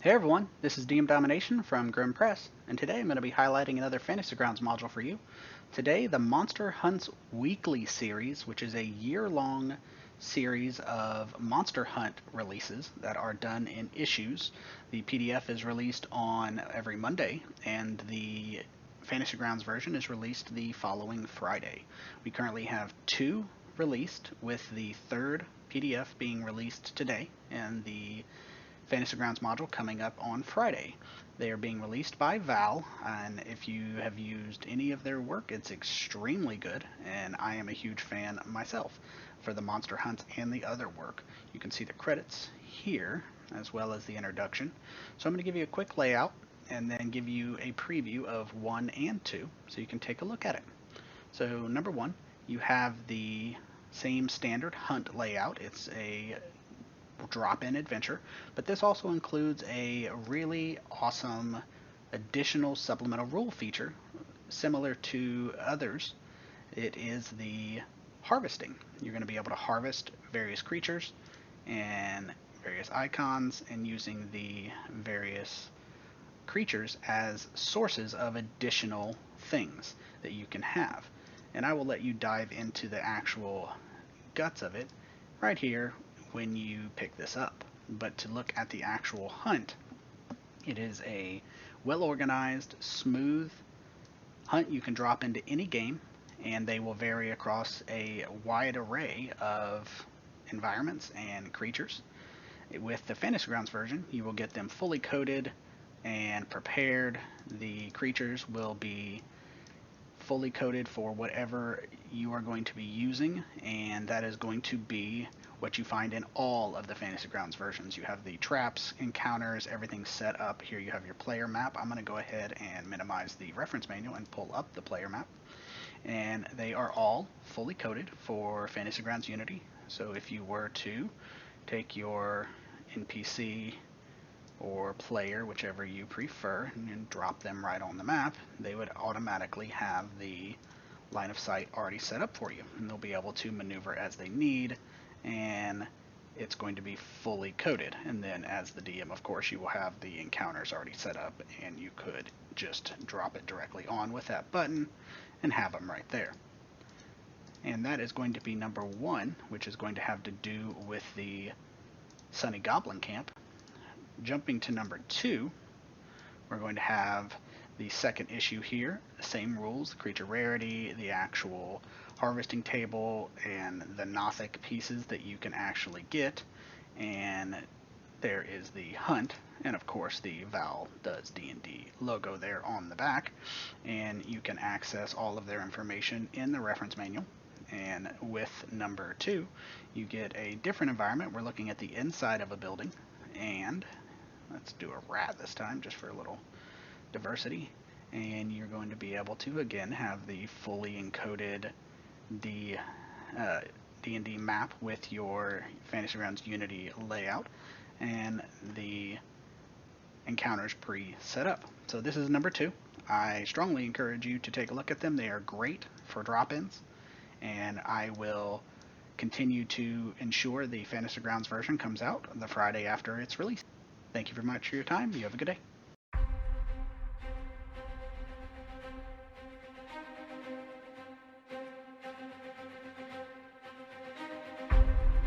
Hey everyone, this is DM Domination from Grim Press, and today I'm going to be highlighting another Fantasy Grounds module for you. Today, the Monster Hunts Weekly series, which is a year-long series of Monster Hunt releases that are done in issues. The PDF is released on every Monday, and the Fantasy Grounds version is released the following Friday. We currently have two released, with the third PDF being released today, and the Fantasy Grounds module coming up on Friday. They are being released by Val, and if you have used any of their work, it's extremely good, and I am a huge fan myself for the Monster Hunts and the other work. You can see the credits here, as well as the introduction. So I'm going to give you a quick layout, and then give you a preview of 1 and 2, so you can take a look at it. So number 1, you have the same standard hunt layout. It's a drop-in adventure, but this also includes a really awesome additional supplemental rule feature similar to others. It is the harvesting. You're going to be able to harvest various creatures and various icons, and using the various creatures as sources of additional things that you can have. And I will let you dive into the actual guts of it right here when you pick this up. But to look at the actual hunt, it is a well organized, smooth hunt you can drop into any game, and they will vary across a wide array of environments and creatures. With the Fantasy Grounds version, you will get them fully coded and prepared. The creatures will be fully coded for whatever you are going to be using, and that is going to be what you find in all of the Fantasy Grounds versions. You have the traps, encounters, everything set up. Here you have your player map. I'm going to go ahead and minimize the reference manual and pull up the player map. And they are all fully coded for Fantasy Grounds Unity. So if you were to take your NPC or player, whichever you prefer, and drop them right on the map, they would automatically have the line of sight already set up for you, and they'll be able to maneuver as they need, and it's going to be fully coded. And then as the DM, of course, you will have the encounters already set up, and you could just drop it directly on with that button and have them right there. And that is going to be number 1, which is going to have to do with the Sunny Goblin Camp. Jumping to number 2, we're going to have the second issue here. The same rules, the creature rarity, the actual harvesting table, and the Nothic pieces that you can actually get. And there is the hunt, and of course the Val Does D&D logo there on the back. And you can access all of their information in the reference manual. And with number 2, you get a different environment. We're looking at the inside of a building, and let's do a rat this time just for a little diversity. And you're going to be able to again have the fully encoded D&D map with your Fantasy Grounds Unity layout and the encounters pre-set up. So this is number 2. I strongly encourage you to take a look at them. They are great for drop-ins, and I will continue to ensure the Fantasy Grounds version comes out the Friday after it's released. Thank you very much for your time. You have a good day.